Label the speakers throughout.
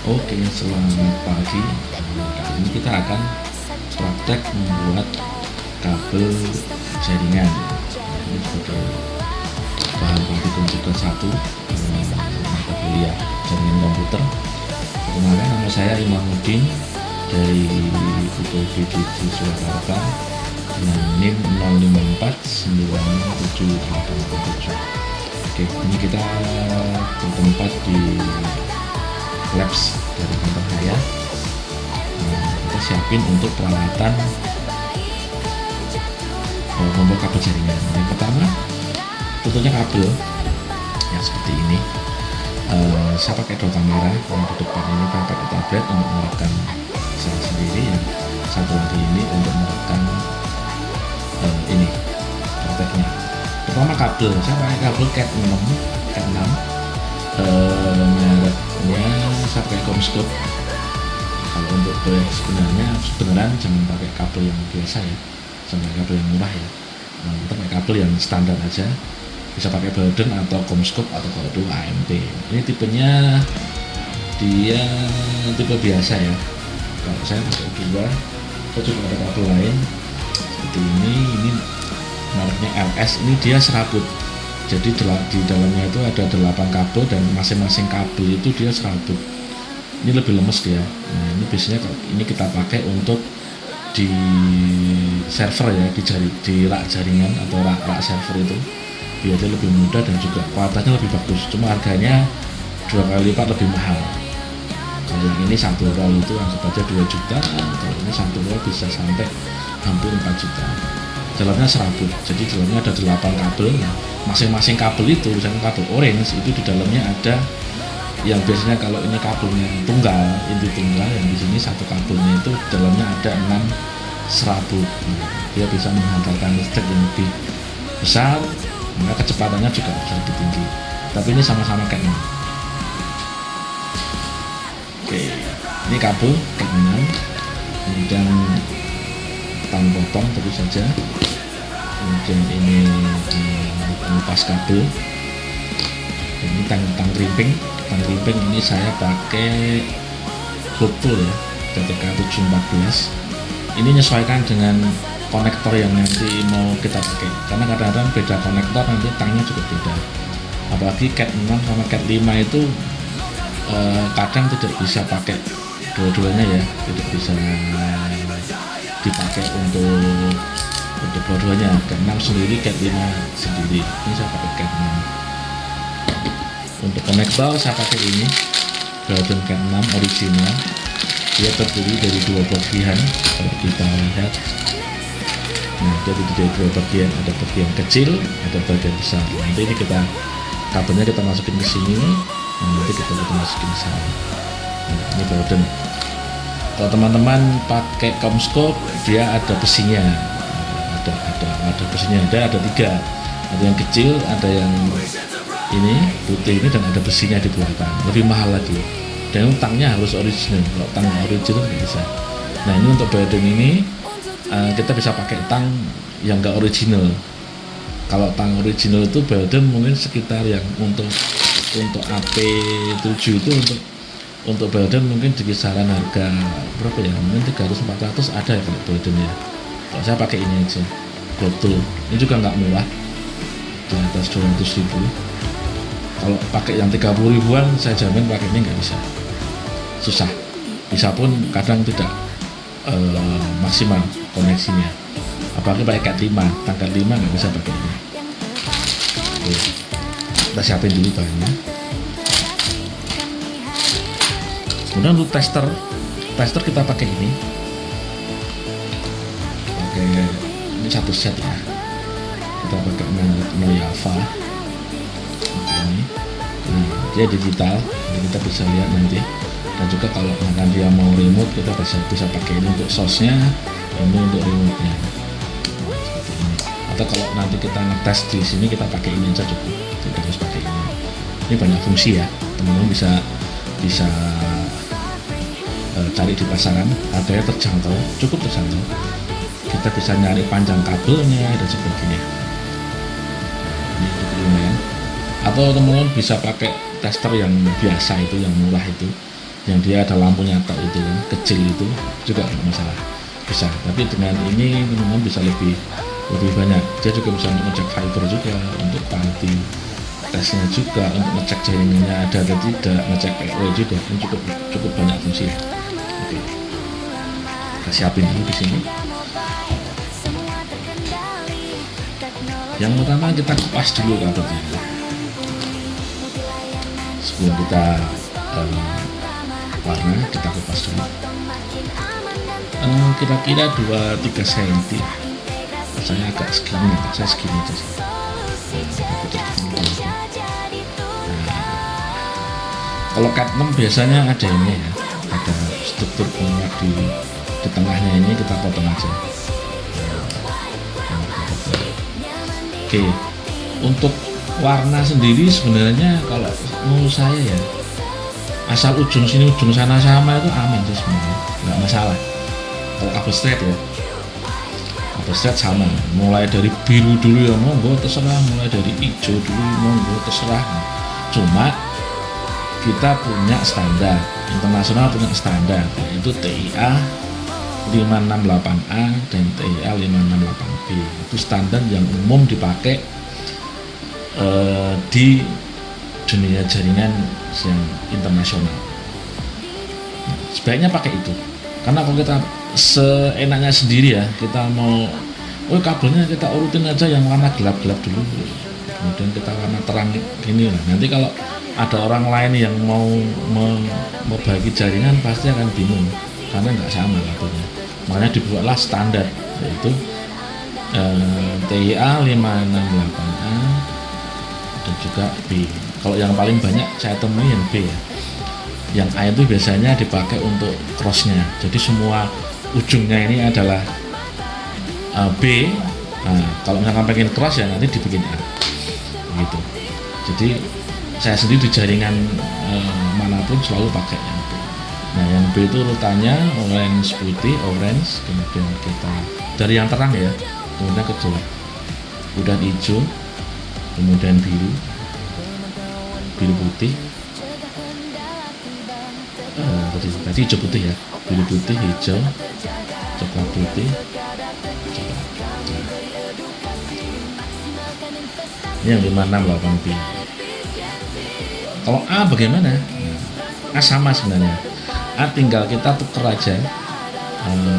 Speaker 1: Oke, selamat pagi. Kali ini kita akan praktek membuat kabel jaringan. Ini sebagai bahan praktik komputer 1 mata kuliah jaringan komputer. Perkenalkan, nama saya Imamuddin dari UPB di Surakarta dengan NIM 05496787. Oke, ini kita bertempat di labs dari kantor saya. Kita siapin untuk peralatan membuat kabel jaringan. Yang pertama tentunya kabel yang seperti ini. Saya pakai dua kamera, yang di depan ini saya pakai tablet untuk merekam saya sendiri, yang satu lagi ini untuk merekam ini prakteknya. Pertama kabel, saya pakai kabel Cat 6 mereknya saya pakai Comscope. Kalau untuk proyek sebenarnya jangan pakai kabel yang biasa ya, jangan pakai kabel yang murah ya. Kita pakai kabel yang standar aja, bisa pakai Bowden atau Comscope atau kalau itu AMP. Ini tipenya dia tipe biasa ya. Kalau saya pakai dua, saya juga ada kabel lain seperti ini mereknya LS. Ini dia serabut, jadi di dalamnya itu ada 8 kabel dan masing-masing kabel itu dia serabut. Ini lebih lemes dia. Nah, ini biasanya ini kita pakai untuk di server ya, di rak jaringan atau rak server itu, biar dia lebih mudah dan juga kualitasnya lebih bagus. Cuma harganya 2 kali lipat lebih mahal. Kalau yang ini satu roll itu anggap aja 2 juta, kalau ini satu roll bisa sampai hampir 4 juta. Dalamnya serabut, jadi dalamnya ada 8 kabel. Nah, masing-masing kabel itu, misalnya kabel orange itu di dalamnya ada yang biasanya kalau ini kabelnya tunggal, inti tunggal, yang di sini satu kabelnya itu di dalamnya ada 6 serabut. Nah, dia bisa menghantarkan listrik yang lebih besar, maka kecepatannya juga bisa lebih tinggi. Tapi ini sama-sama Cat 6. Oke, ini kabel Cat 6, kemudian tang potong tentu saja, kemudian ini pengupas kabel, dan ini tang rimping ini saya pakai Gotool ya, TTK 714. Ini menyesuaikan dengan konektor yang nanti mau kita pakai, karena kadang-kadang beda konektor nanti tangnya juga beda. Apalagi Cat 6 sama Cat 5 itu kadang tidak bisa pakai dua-duanya ya, tidak bisa dipakai untuk dua-duanya, Cat 6 sendiri, Cat 5 sendiri. Ini saya pakai Cat 6. Untuk konektor saya pakai ini Bowden Cat 6 original. Dia terdiri dari 2 bagian kalau kita lihat. Nah, jadi dari 2 bagian, ada bagian kecil, ada bagian besar. Nanti ini kabelnya kita masukin ke sini, nanti kita masukin ke sana. Nah, ini Bowden. Kalau teman-teman pakai Comscope, dia ada besinya, ada besinya, ada 3, ada yang kecil, ada yang ini putih ini, dan ada besinya di belakang. Lebih mahal lagi, dan tangnya harus original. Kalau tang original nggak bisa. Nah, ini untuk Bowden ini kita bisa pakai tang yang nggak original. Kalau tang original itu Bowden mungkin sekitar yang untuk AP7 itu untuk Bowden mungkin di kisaran harga berapa ya, mungkin 300-400 ada ya kalau Bowden ya. Kalau saya pakai ini aja Gotool, ini juga nggak murah, di atas 200.000. Kalau pakai yang 30 ribuan saya jamin pakai ini nggak bisa, susah. Bisa pun kadang tidak maksimal koneksinya. Apalagi pakai Cat 5, tanggal 5 nggak bisa pakai ini. Oke, kita siapin dulu bahannya. Kemudian untuk tester kita pakai ini. Oke, ini satu set ya. Kita pakai Noyava. Ini. Nah, dia digital, jadi kita bisa lihat nanti. Dan juga kalau misalkan dia mau remote, kita bisa pakai ini untuk source-nya, ini untuk remote-nya. Nah, seperti ini. Atau kalau nanti kita ngetes di sini, kita pakai ini aja cukup, tidak harus pakai ini. Ini banyak fungsi ya, teman-teman bisa cari di pasaran, harganya terjangkau, cukup terjangkau. Kita bisa nyari panjang kabelnya dan sebagainya. Ini cukup lumayan. Atau teman-teman bisa pakai tester yang biasa itu, yang murah itu. yang dia ada lampunya tak itu kan, kecil itu juga nggak masalah, bisa. Tapi dengan ini teman-teman bisa lebih banyak. Dia juga bisa untuk ngecek fiber juga, untuk panti tesnya juga, untuk ngecek jaringannya ada atau tidak, ngecek PO juga. Ini cukup banyak fungsi. Oke, kita siapin dulu di sini. Yang pertama kita kupas dulu kabelnya sebelum kita warna. Kita kupas dulu kira-kira 2-3 cm. Saya agak segini, saya segini aja sih. Kalau cat 6 biasanya ada ini ya, ada struktur penguat di tengahnya, ini kita potong aja. Oke, untuk warna sendiri sebenarnya kalau menurut saya ya, asal ujung sini ujung sana sama itu aman sih sebenarnya, nggak masalah. Kalau kabel straight ya, kabel straight sama, mulai dari biru dulu ya monggo terserah, mulai dari hijau dulu monggo terserah. Cuma kita punya standar internasional, punya standar yaitu TIA 568A dan TIA 568B. Itu standar yang umum dipakai di dunia jaringan yang internasional. Nah, sebaiknya pakai itu, karena kalau kita seenaknya sendiri ya, kita mau kabelnya kita urutin aja yang warna gelap-gelap dulu, kemudian kita warna terang ini lah. Nanti kalau ada orang lain yang mau bagi jaringan pasti akan bingung karena nggak sama kabelnya. Makanya dibuatlah standar, yaitu TIA 568A dan juga B. Kalau yang paling banyak saya temui yang B ya. Yang A itu biasanya dipakai untuk crossnya, jadi semua ujungnya ini adalah B. Nah, kalau misalkan pengen cross ya nanti dibikin A gitu. Jadi saya sendiri di jaringan manapun selalu pakai yang B. Nah, yang B itu urutannya orange putih, orange, kemudian kita dari yang terang ya, kemudian ke gelap, kemudian hijau, kemudian biru putih, tadi hijau putih ya, biru putih, hijau, coklat putih, coklat. Ini yang 568B. Kalau A bagaimana? A sama sebenarnya. A tinggal kita tuker aja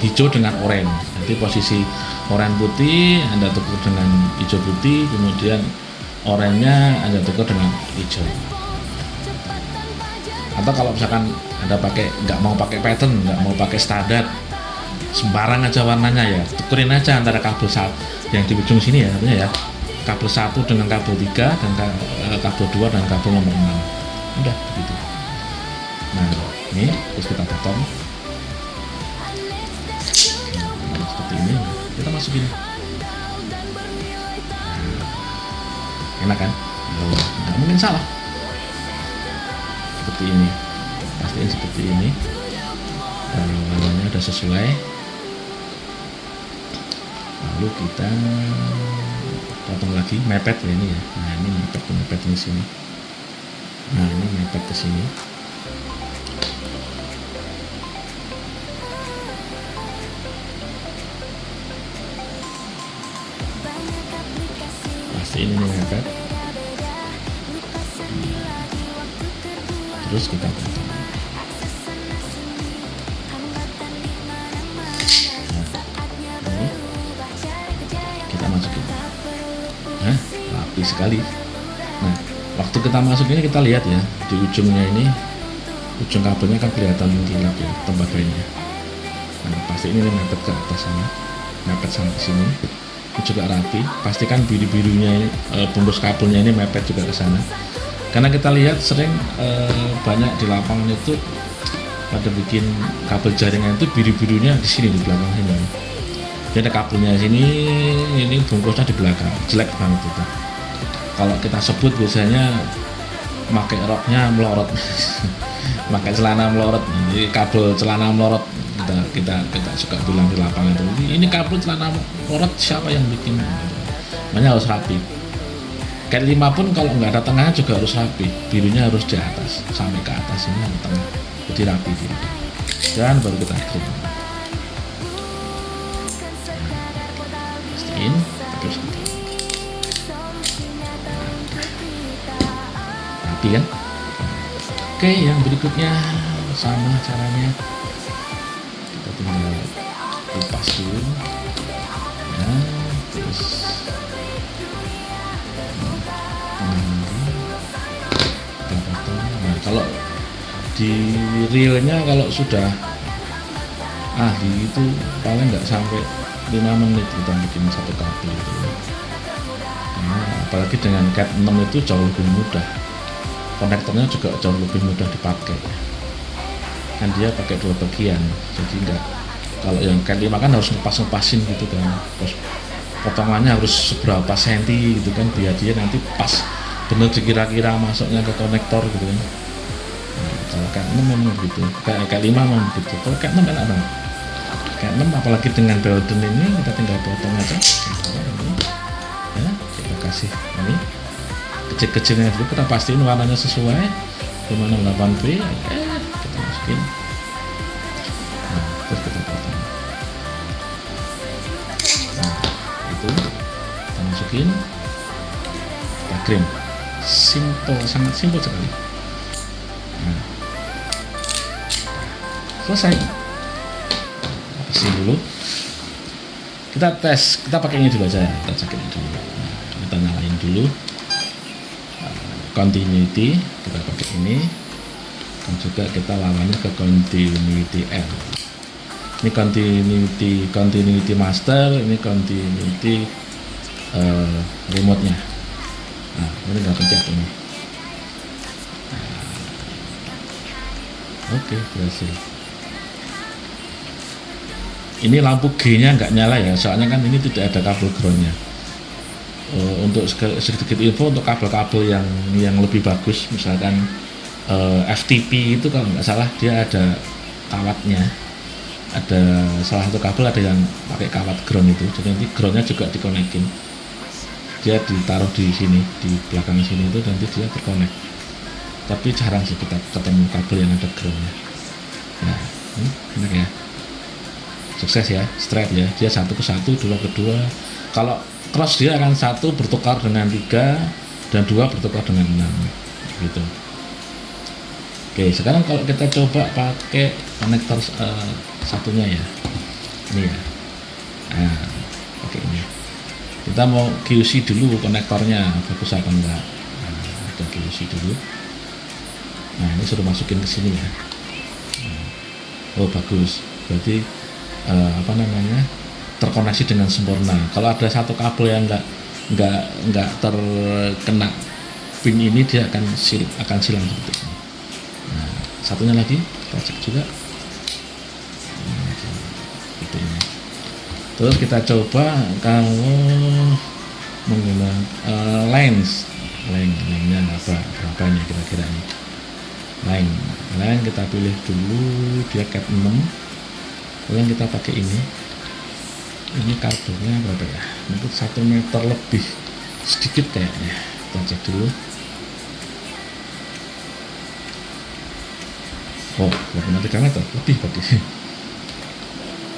Speaker 1: hijau dengan oranye. Nanti posisi oranye putih Anda tuker dengan hijau putih, kemudian oranye Anda tuker dengan hijau. Atau kalau misalkan Anda nggak mau pakai pattern, nggak mau pakai standar, sembarang aja warnanya ya, tukerin aja antara kabel yang di ujung sini ya, artinya ya kabel 1 dengan kabel 3 dan kabel 2 dan kabel nomor 6. Udah begitu. Nah, ini terus kita potong seperti ini, kita masukin. Enak kan? Nggak mungkin salah. Seperti ini, pastiin seperti ini. Warnanya udah sesuai. Lalu kita potong lagi, mepet ya ini ya. Nah, ini mepet di sini. Nah, ini mepet ke sini. Pasti ini mepet. Terus kita potong. Nah, ini kita masukin. Nah, rapi sekali. Nah, waktu kita masuk ini kita lihat ya, di ujungnya ini, ujung kabelnya kan kelihatan gelap ya, tembaganya. Nah, pasti ini mepet ke atas sana, mepet sampai sini. Ini juga rapi. Pastikan biru-birunya ini, bungkus kabelnya ini mepet juga ke sana. Karena kita lihat sering banyak di lapangan itu pada bikin kabel jaringan itu biru-birunya di sini, di belakang sini. Jadi ada kabelnya sini, ini bungkusnya di belakang, jelek banget itu. Kalau kita sebut biasanya pakai roknya melorot, pakai celana melorot. Jadi kabel celana melorot kita suka bilang di lapangan itu, ini kabel celana melorot siapa yang bikin? Makanya harus rapi. Cat 5 pun kalau nggak ada tengahnya juga harus rapi, birunya harus di atas sampai ke atas, ini yang tengah. jadi rapi dia. Dan baru kita trim. Pastiin pakai seperti ini. Rapi kan? Oke, yang berikutnya sama caranya, kita tinggal kupas dulu ya, terus kita potong. Nah, kalau di realnya kalau sudah ahli itu paling nggak sampai 5 menit kita bikin satu kabel itu, karena apalagi dengan Cat 6 itu jauh lebih mudah, konektornya juga jauh lebih mudah dipakai kan, dia pakai 2 bagian, jadi enggak, kalau yang Cat 5 kan harus ngepas-ngepasin gitu kan, terus potongannya harus seberapa senti gitu kan, biar dia nanti pas bener dikira-kira masuknya ke konektor gitu kan. Nah, kalau Cat 6 memang begitu, Cat 5 memang begitu. Kalau Cat 6 enak banget, Cat 6 apalagi dengan Belden ini kita tinggal potong aja ini, ya kita kasih ini kecil-kecilnya dulu, kita pastiin warnanya sesuai 568p, kita masukin, nah, terus kita potong, nah itu kita masukin, kita trim, simple, sangat simple sekali. Nah, selesai, bersih dulu, kita tes, kita pakai ini dulu aja, kita cek ini dulu, nah, kita nyalain dulu continuity, kita pakai ini, dan juga kita lawannya ke continuity L. Ini continuity master, ini continuity remote nya. Nah, ini nggak pencet ini. Nah, oke, berhasil. Ini lampu G nya nggak nyala ya, soalnya kan ini tidak ada kabel groundnya. Untuk sedikit info, untuk kabel-kabel yang lebih bagus, misalkan FTP itu kalau nggak salah dia ada kawatnya, ada salah satu kabel ada yang pakai kawat ground itu, jadi nanti groundnya juga dikonekin, dia ditaruh di sini, di belakang sini itu nanti dia terkonek. Tapi jarang sih kita ketemu kabel yang ada groundnya. Nah, ini enak ya, sukses ya, straight ya, dia 1 ke 1, 2 ke 2. Kalau cross dia akan 1 bertukar dengan 3 dan 2 bertukar dengan 6 gitu. Oke, sekarang kalau kita coba pakai konektor satunya ya, ini ya, nah, pakai ini, kita mau QC dulu konektornya bagus apa enggak. Nah, kita QC dulu, nah ini suruh masukin ke sini ya. Oh bagus, berarti apa namanya, terkoneksi dengan sempurna. Kalau ada satu kabel yang nggak terkena pin ini, dia akan silang seperti ini. Nah, satunya lagi kita cek juga. Nah, seperti ini. Terus kita coba kalau menggunakan line-nya berapa nih kira-kira ini. Line kita pilih dulu, dia Cat 6. Kemudian kita pakai ini kabelnya berapa ya, mungkin 1 meter lebih sedikit kayaknya, kita cek dulu. Oh, 2,3 meter lebih berarti.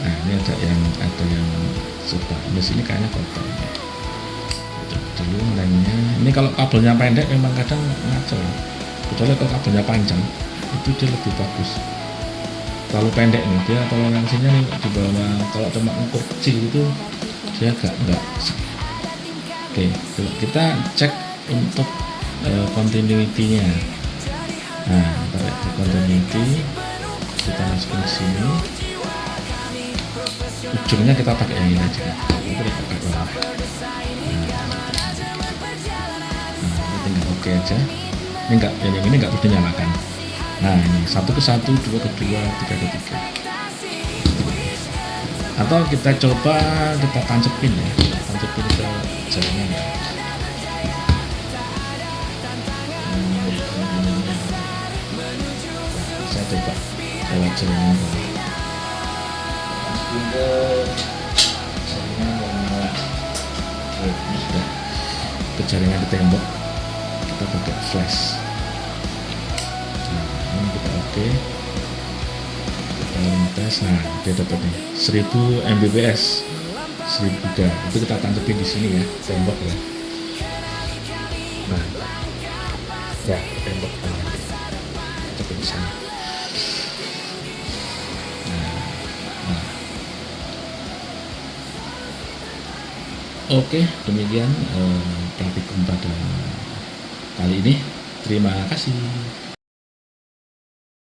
Speaker 1: Nah, ini ada yang sebagus ini kayaknya kotor. Cek dulu lainnya. Ini kalau kabelnya pendek memang kadang ngaco ya, kecuali kalau kabelnya panjang itu dia lebih bagus. Terlalu pendek nih, dia toleransinya di bawah, kalau cuma ukur kecil itu dia enggak. Oke, kita cek untuk continuity-nya. Nah, tarik ke continuity, kita masukin ke sini, ujungnya kita pakai yang ini aja, kita pakai bawah. Nah, ini tinggal oke aja. Ini yang ini enggak perlu dinyalakan. Nah, ini 1 ke 1, 2 ke 2, 3 ke 3. Atau kita coba kita tancepin ya, tancepin ke jaringan ya. Saya coba lewat jaringan bawah. Jaringan bawah. Ini sudah ke jaringan di tembok. Kita pakai flash. Kita oke, tes. Nah, dia dapat nih 1000 Mbps, 1000 giga. Itu kita tancapin di sini ya, tembok ya. Nah, ya tembok tancapin di sana. Nah. Oke, demikian praktikum pada kali ini. Terima kasih.